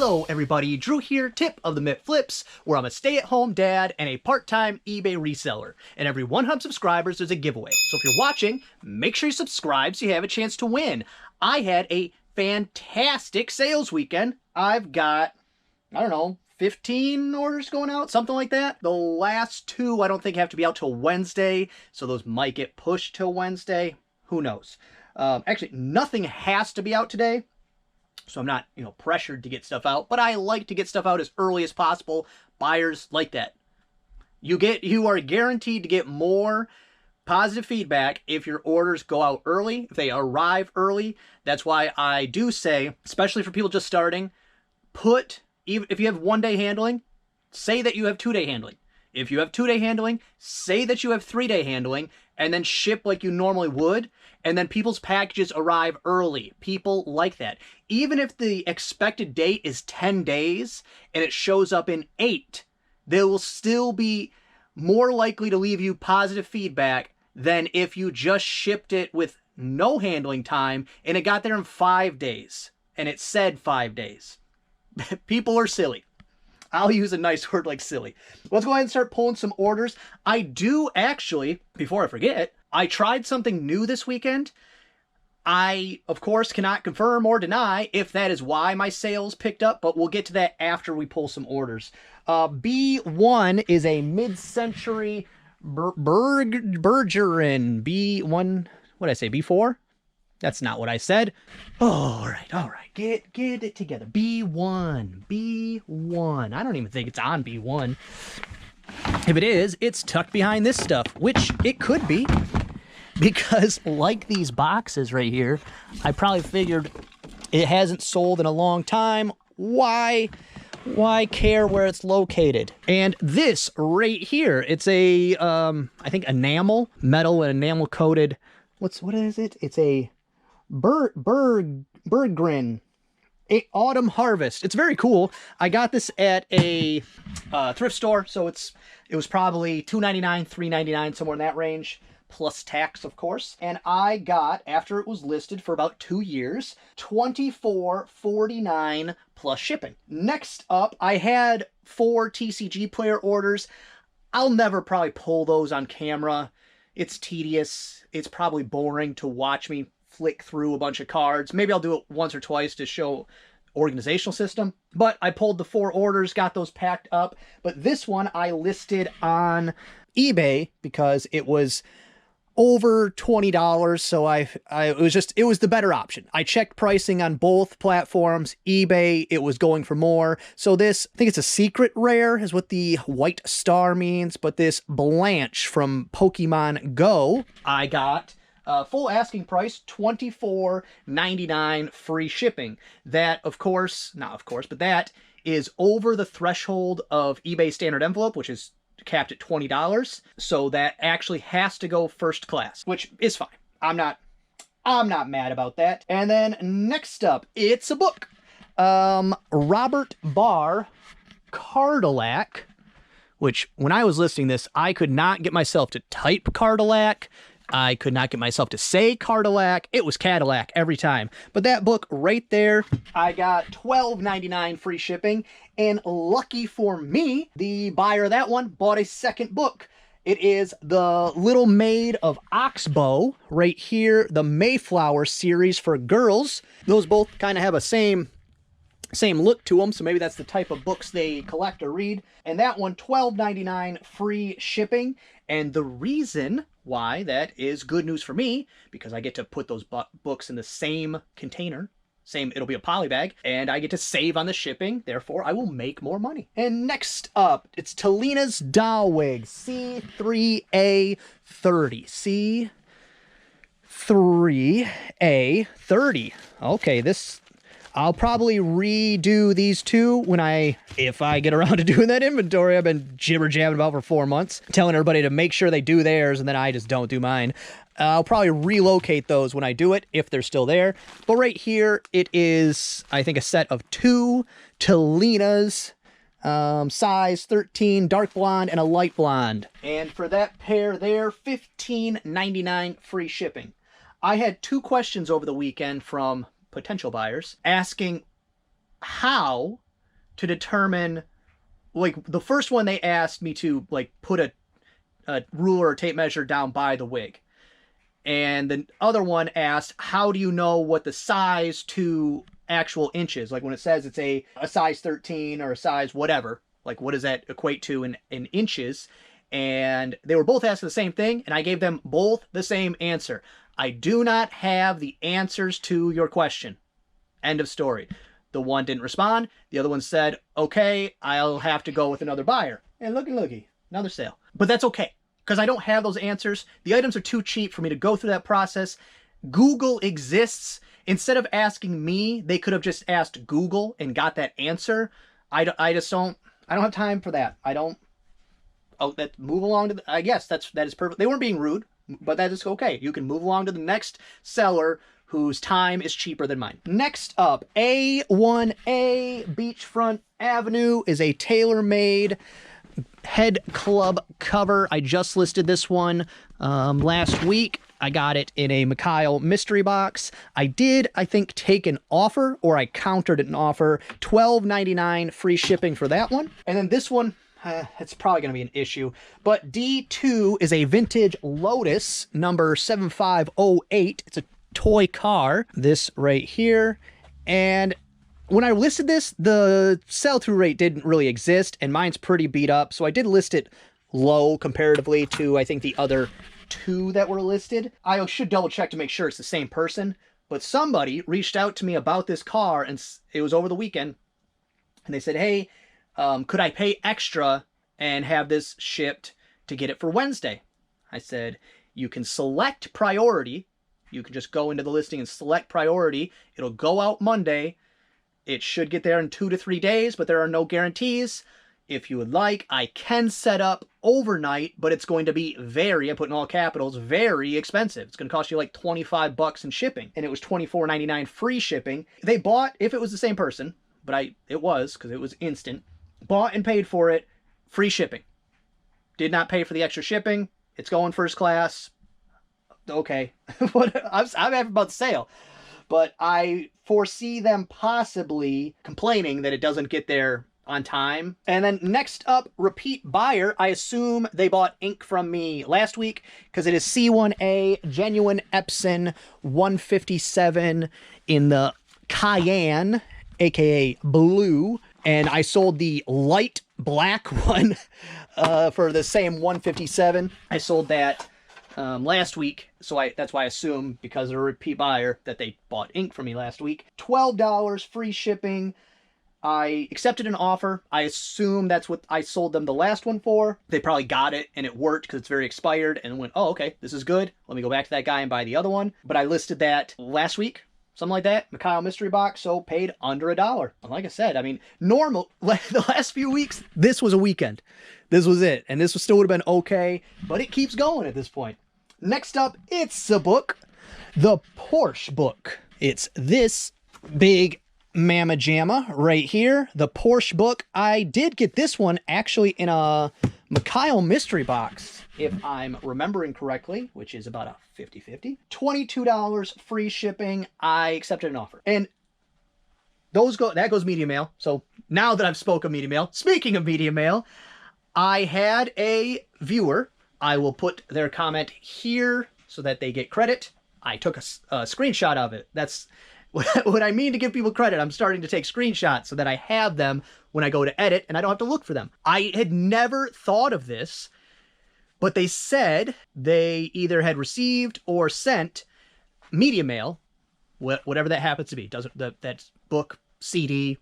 Hello everybody, Drew here, tip of the Mitt Flips, where I'm a stay-at-home dad and a part-time eBay reseller. And every 100 subscribers there's a giveaway. So if you're watching, make sure you subscribe so you have a chance to win. I had a fantastic sales weekend. I've got, I don't know, 15 orders going out, something like that. The last two I don't think have to be out till Wednesday, so those might get pushed till Wednesday. Who knows? Actually, nothing has to be out today. So I'm not, pressured to get stuff out, but I like to get stuff out as early as possible. Buyers like that. You are guaranteed to get more positive feedback if your orders go out early, if they arrive early. That's why I do say, especially for people just starting, even if you have 1-day handling, say that you have 2-day handling. If you have 2-day handling, say that you have 3-day handling, and then ship like you normally would, and then people's packages arrive early. People like that. Even if the expected date is 10 days and it shows up in 8, they will still be more likely to leave you positive feedback than if you just shipped it with no handling time and it got there in 5 days and it said 5 days. People are silly. I'll use a nice word like silly. Let's go ahead and start pulling some orders. I do actually, before I forget, I tried something new this weekend. I, of course, cannot confirm or deny if that is why my sales picked up, but we'll get to that after we pull some orders. B1 is a mid-century Berg Bergeron B1. What did I say, B4? That's not what I said. Oh, all right. Get it together. B1. I don't even think it's on B1. If it is, it's tucked behind this stuff, which it could be. Because like these boxes right here, I probably figured it hasn't sold in a long time. Why care where it's located? And this right here, it's a, I think enamel, metal and enamel coated. What is it? It's a Berg Bergeron Autumn Harvest. It's very cool. I got this at a thrift store, so it was probably $2.99, $3.99, somewhere in that range, plus tax, of course. And I got, after it was listed for about 2 years, $24.49 plus shipping. Next up, I had 4 TCG player orders. I'll never probably pull those on camera. It's tedious. It's probably boring to watch me flick through a bunch of cards. Maybe I'll do it once or twice to show organizational system. But I pulled the 4 orders, got those packed up. But this one I listed on eBay because it was over $20, so it was the better option. I checked pricing on both platforms. eBay, it was going for more. So this, I think it's a secret rare is what the white star means, but this Blanche from Pokemon Go, I got full asking price, $24.99 free shipping. That, but that is over the threshold of eBay standard envelope, which is capped at $20. So that actually has to go first class, which is fine. I'm not mad about that. And then next up, it's a book. Robert Barr, Cardillac, which when I was listing this, I could not get myself to type Cardillac. I could not get myself to say Cardillac. It was Cadillac every time. But that book right there, I got $12.99 free shipping. And lucky for me, the buyer of that one bought a second book. It is The Little Maid of Oxbow right here, the Mayflower series for girls. Those both kind of have a same look to them, so maybe that's the type of books they collect or read. And that one, $12.99 free shipping. And the reason why that is good news for me, because I get to put those books in the same container, it'll be a poly bag, and I get to save on the shipping, therefore I will make more money. And next up, it's Talina's Doll Wig, C3A30. C3A30. Okay, I'll probably redo these two if I get around to doing that inventory I've been jibber-jabbing about for 4 months, telling everybody to make sure they do theirs, and then I just don't do mine. I'll probably relocate those when I do it, if they're still there. But right here, it is, I think, a set of 2 Talina's, size 13, dark blonde, and a light blonde. And for that pair there, $15.99 free shipping. I had 2 questions over the weekend from potential buyers asking how to determine, like, the first one they asked me to, like, put a ruler or tape measure down by the wig. And the other one asked, how do you know what the size to actual inches? Like, when it says it's a size 13 or a size whatever, like, what does that equate to in inches? And they were both asking the same thing, and I gave them both the same answer. I do not have the answers to your question. End of story. The one didn't respond. The other one said, okay, I'll have to go with another buyer. And looky, another sale. But that's okay, because I don't have those answers. The items are too cheap for me to go through that process. Google exists. Instead of asking me, they could have just asked Google and got that answer. I don't have time for that. Move along to I guess that is perfect. They weren't being rude, but that is okay. You can move along to the next seller whose time is cheaper than mine. Next up, A1A Beachfront Avenue is a tailor-made head club cover. I just listed this one last week. I got it in a Mikhail mystery box. I did, I think, take an offer, or I countered an offer. $12.99 free shipping for that one. And then this one, it's probably going to be an issue, but D2 is a vintage Lotus number 7508. It's a toy car, this right here. And when I listed this, the sell-through rate didn't really exist, and mine's pretty beat up, so I did list it low comparatively to, I think, the other two that were listed. I should double check to make sure it's the same person, but somebody reached out to me about this car, and it was over the weekend, and they said, hey, could I pay extra and have this shipped to get it for Wednesday? I said, you can select priority. You can just go into the listing and select priority. It'll go out Monday. It should get there in 2 to 3 days, but there are no guarantees. If you would like, I can set up overnight, but it's going to be very, I put in all capitals, very expensive. It's going to cost you like $25 in shipping, and it was $24.99 free shipping. They bought, if it was the same person, but it was, because it was instant, bought and paid for it, free shipping. Did not pay for the extra shipping. It's going first class. Okay. I'm happy about the sale, but I foresee them possibly complaining that it doesn't get there on time. And then next up, repeat buyer. I assume they bought ink from me last week, because it is C1A genuine Epson 157 in the Cayenne, aka blue, and I sold the light black one for the same 157. I sold that last week, so that's why I assume, because of a repeat buyer, that they bought ink from me last week. $12 free shipping. I accepted an offer. I assume that's what I sold them the last one for. They probably got it and it worked because it's very expired, and went, oh, okay, this is good. Let me go back to that guy and buy the other one. But I listed that last week, something like that, Mikhail mystery box, so paid under $1. And like I said, I mean, normal, the last few weeks, this was a weekend. This was it. And this still would have been okay, but it keeps going at this point. Next up, it's a book, the Porsche Book. It's this big mamma jamma right here, the Porsche Book. I did get this one actually in a Mikhail mystery box, if I'm remembering correctly, which is about a 50-50. $22 free shipping. I accepted an offer. And that goes media mail. So now that I've spoken media mail, speaking of media mail, I had a viewer. I will put their comment here so that they get credit. I took a screenshot of it. That's what I mean to give people credit. I'm starting to take screenshots so that I have them when I go to edit and I don't have to look for them. I had never thought of this, but they said they either had received or sent media mail, whatever that happens to be. That book, CD,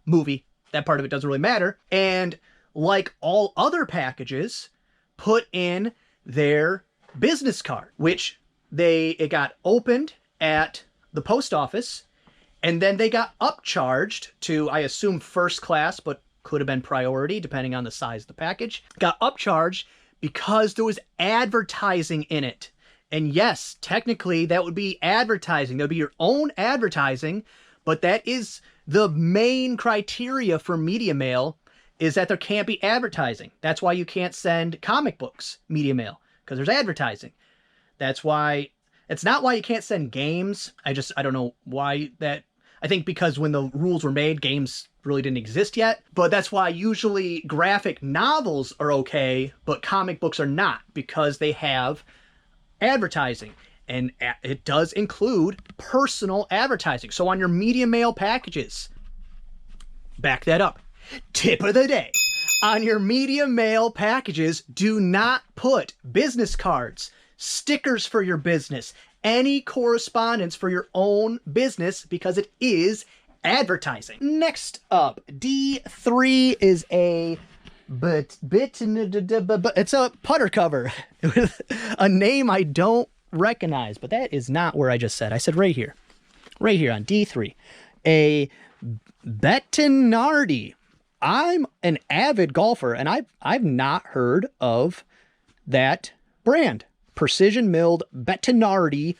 movie, that part of it doesn't really matter. And like all other packages, put in their business card, which it got opened at the post office, and then they got upcharged to, I assume, first class, but could have been priority depending on the size of the package. Got upcharged because there was advertising in it. And yes, technically that would be advertising. That would be your own advertising, but that is the main criteria for media mail, is that there can't be advertising. That's why you can't send comic books media mail, because there's advertising. That's why, it's not why you can't send games. I don't know why that, I think because when the rules were made, games really didn't exist yet. But that's why usually graphic novels are okay, but comic books are not, because they have advertising. And it does include personal advertising. So on your media mail packages, back that up. Tip of the day. On your media mail packages, do not put business cards, stickers for your business, any correspondence for your own business, because it is advertising. Next up, D3 is it's a putter cover with a name I don't recognize, but that is not where I just said. I said right here on D3, a Bettinardi. I'm an avid golfer, and I've not heard of that brand. Precision milled Bettinardi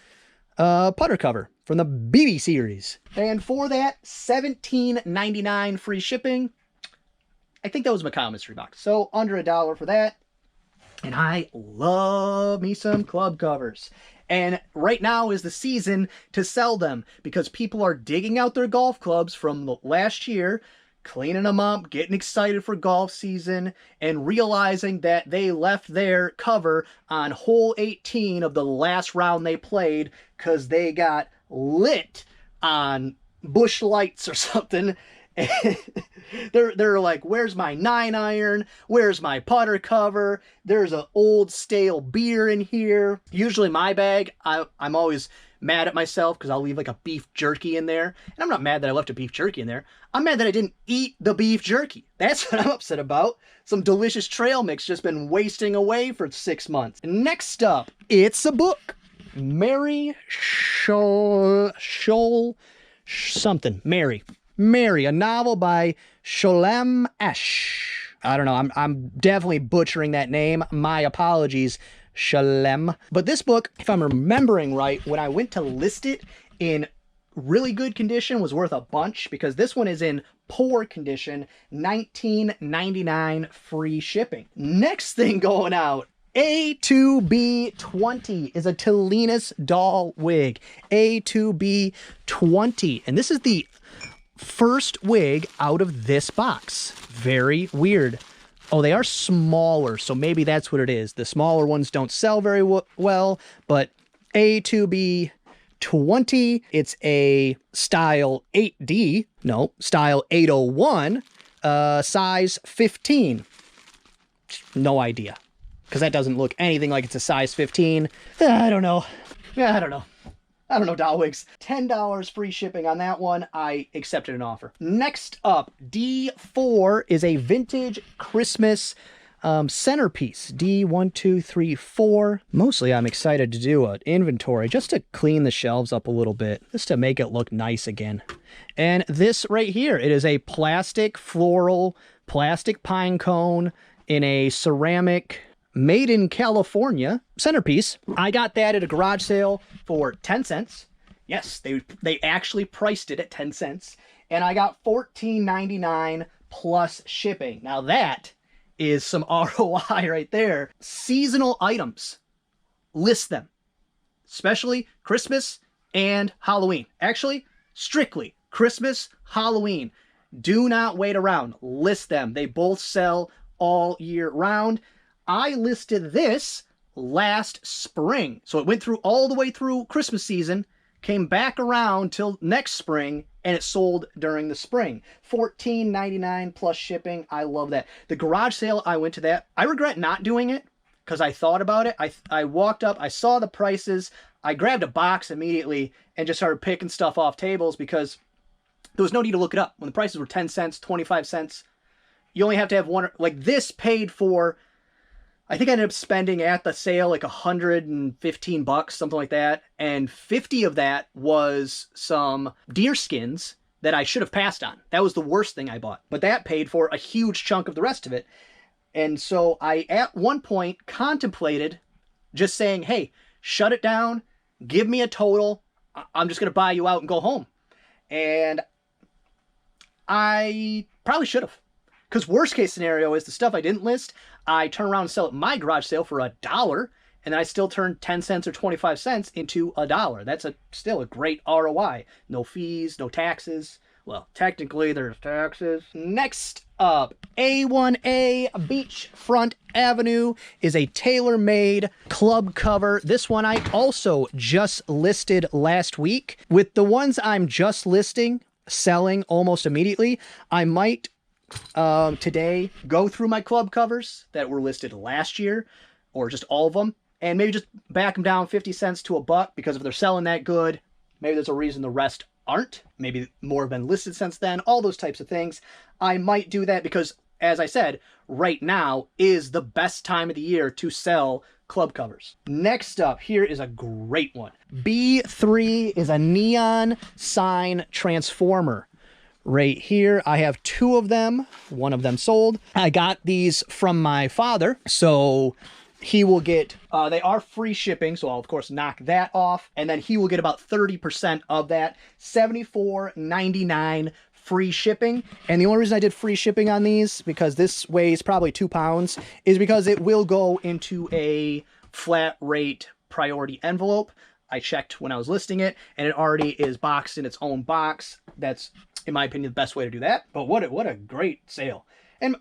putter cover from the BB series. And for that, $17.99 free shipping. I think that was Macau mystery box. So under $1 for that. And I love me some club covers. And right now is the season to sell them, because people are digging out their golf clubs from the last year, cleaning them up, getting excited for golf season, and realizing that they left their cover on hole 18 of the last round they played because they got lit on bush lights or something. They're like, where's my 9-iron? Where's my putter cover? There's an old stale beer in here. Usually my bag, I'm always mad at myself because I'll leave like a beef jerky in there. And I'm not mad that I left a beef jerky in there. I'm mad that I didn't eat the beef jerky. That's what I'm upset about. Some delicious trail mix just been wasting away for 6 months. Next up, it's a book. Mary Mary, a novel by Sholem Esh. I don't know, I'm definitely butchering that name. My apologies, Sholem. But this book, if I'm remembering right, when I went to list it in really good condition, was worth a bunch, because this one is in poor condition, $19.99 free shipping. Next thing going out, A2B20 is a Tilinas doll wig. A2B20. And this is the first wig out of this box. Very weird. Oh, they are smaller, so maybe that's what it is. The smaller ones don't sell very well, but A2B20, it's a style 8D, no, style 801, size 15. No idea, because that doesn't look anything like it's a size 15. I don't know. I don't know, doll wigs. $10 free shipping on that one. I accepted an offer. Next up, D4 is a vintage Christmas centerpiece. D1, 2, 3, 4. Mostly I'm excited to do an inventory just to clean the shelves up a little bit, just to make it look nice again. And this right here, it is a plastic floral, plastic pine cone in a ceramic, made in California centerpiece. I got that at a garage sale for 10 cents. Yes, they actually priced it at 10 cents. And I got $14.99 plus shipping. Now that is some ROI right there. Seasonal items. List them. Especially Christmas and Halloween. Actually, strictly Christmas, Halloween. Do not wait around. List them. They both sell all year round. I listed this last spring. So it went through all the way through Christmas season, came back around till next spring, and it sold during the spring. $14.99 plus shipping. I love that. The garage sale, I went to that. I regret not doing it because I thought about it. I walked up, I saw the prices, I grabbed a box immediately and just started picking stuff off tables because there was no need to look it up. When the prices were 10 cents, 25 cents, you only have to have one. Like this paid for, I think I ended up spending at the sale like $115, something like that. And 50 of that was some deer skins that I should have passed on. That was the worst thing I bought. But that paid for a huge chunk of the rest of it. And so I, at one point, contemplated just saying, hey, shut it down, give me a total. I'm just going to buy you out and go home. And I probably should have. Because worst case scenario is the stuff I didn't list, I turn around and sell it at my garage sale for $1, and then I still turn 10 cents or 25 cents into $1. That's still a great ROI. No fees, no taxes. Well, technically there's taxes. Next up, A1A Beachfront Avenue is a tailor-made club cover. This one I also just listed last week. With the ones I'm just listing, selling almost immediately, I might today go through my club covers that were listed last year, or just all of them, and maybe just back them down 50 cents to $1, because if they're selling that good, maybe there's a reason the rest aren't. Maybe more have been listed since then, all those types of things. I might do that because, as I said, right now is the best time of the year to sell club covers. Next up, here is a great one. B3 is a neon sign transformer. Right here, I have 2 of them, one of them sold. I got these from my father, so he will get, they are free shipping, so I'll of course knock that off, and then he will get about 30% of that, $74.99 free shipping. And the only reason I did free shipping on these, because this weighs probably 2 pounds, is because it will go into a flat rate priority envelope. I checked when I was listing it, and it already is boxed in its own box. That's, in my opinion, the best way to do that. But what a great sale. And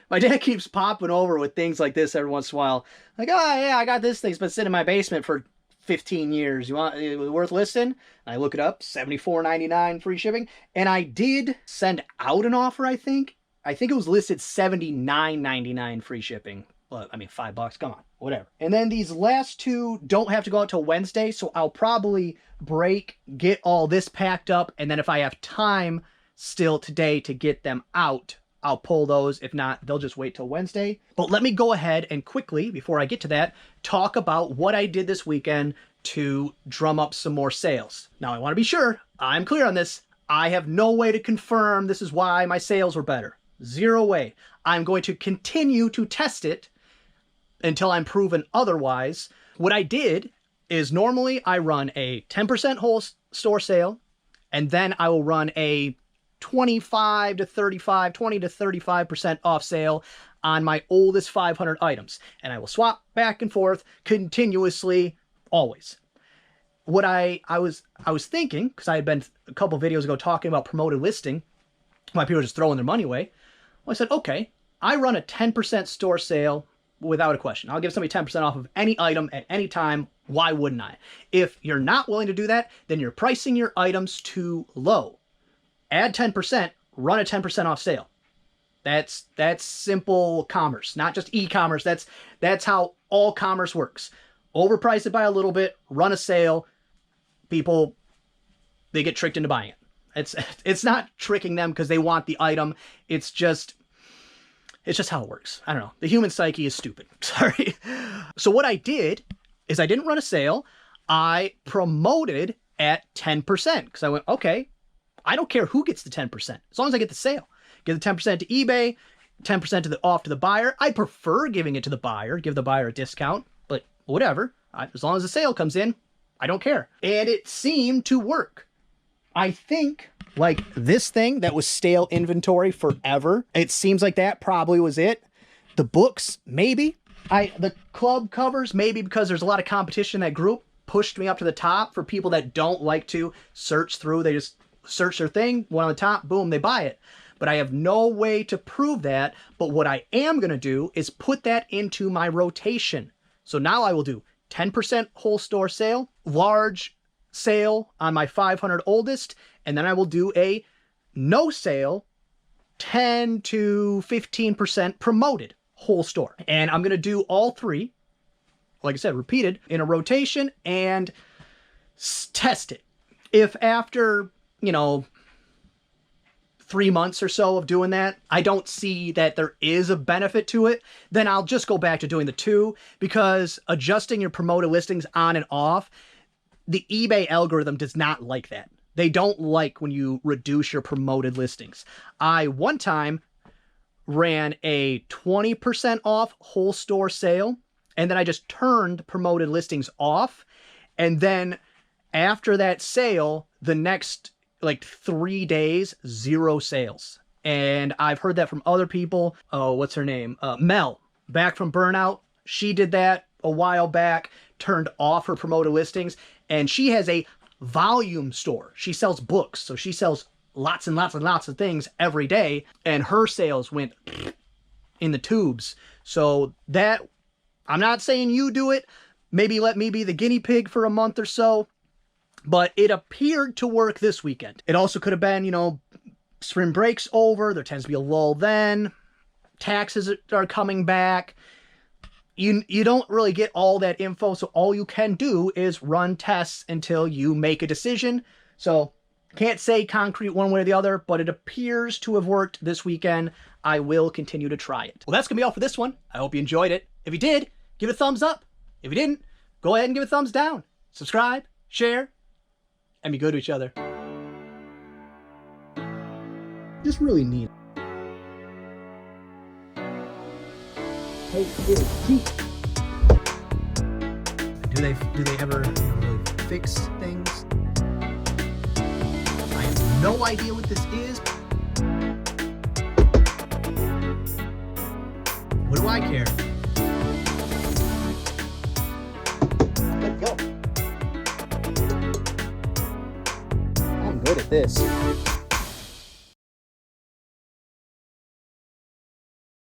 my dad keeps popping over with things like this every once in a while. Like, oh yeah, I got this thing. It's been sitting in my basement for 15 years. You want it worth listing? And I look it up, $74.99 free shipping. And I did send out an offer, I think. I think it was listed $79.99 free shipping. Well, I mean, $5, come on, whatever. And then these last 2 don't have to go out till Wednesday, so I'll probably get all this packed up, and then if I have time still today to get them out, I'll pull those. If not, they'll just wait till Wednesday. But let me go ahead and quickly, before I get to that, talk about what I did this weekend to drum up some more sales. Now, I want to be sure I'm clear on this. I have no way to confirm this is why my sales were better. Zero way. I'm going to continue to test it until I'm proven otherwise. What I did is normally I run a 10% whole store sale, and then I will run a 20 to 35% off sale on my oldest 500 items. And I will swap back and forth continuously, always. What I was thinking, because I had been a couple videos ago talking about promoted listing, why people are just throwing their money away. Well, I said, okay, I run a 10% store sale without a question. I'll give somebody 10% off of any item at any time. Why wouldn't I? If you're not willing to do that, then you're pricing your items too low. Add 10%, run a 10% off sale. That's simple commerce, not just e-commerce. That's how all commerce works. Overprice it by a little bit, run a sale. People, they get tricked into buying it. It's not tricking them because they want the item. It's just how it works. I don't know. The human psyche is stupid. Sorry. So what I did is I didn't run a sale. I promoted at 10% because I went, okay, I don't care who gets the 10% as long as I get the sale. Give the 10% to eBay, 10% off to the buyer. I prefer giving it to the buyer, give the buyer a discount, but whatever. As long as the sale comes in, I don't care. And it seemed to work. I think like this thing that was stale inventory forever, it seems like that probably was it. The books, maybe. The club covers, maybe because there's a lot of competition in that group, pushed me up to the top for people that don't like to search through. They just search their thing, one on the top, boom, they buy it. But I have no way to prove that. But what I am going to do is put that into my rotation. So now I will do 10% whole store sale, large sale on my 500 oldest, and then I will do a no sale, 10 to 15% promoted whole store. And I'm going to do all 3, like I said, repeated in a rotation and test it. If after, 3 months or so of doing that, I don't see that there is a benefit to it, then I'll just go back to doing the 2, because adjusting your promoted listings on and off, the eBay algorithm does not like that. They don't like when you reduce your promoted listings. I one time ran a 20% off whole store sale, and then I just turned promoted listings off. And then after that sale, the next 3 days, 0 sales. And I've heard that from other people. Oh, what's her name? Mel, back from Burnout. She did that a while back turned off her promoted listings, and she has a volume store. She sells books, so she sells lots and lots and lots of things every day, and her sales went in the tubes. So that, I'm not saying you do it. Maybe let me be the guinea pig for a month or so, but it appeared to work this weekend. It also could have been, you know, spring break's over. There tends to be a lull then. Taxes are coming back. You don't really get all that info, so all you can do is run tests until you make a decision. So can't say concrete one way or the other, but it appears to have worked this weekend. I will continue to try it. Well, that's going to be all for this one. I hope you enjoyed it. If you did, give it a thumbs up. If you didn't, go ahead and give it a thumbs down. Subscribe, share, and be good to each other. Just really neat. Hey, do they ever really fix things? I have no idea what this is. What do I care? Let go. I'm good at this.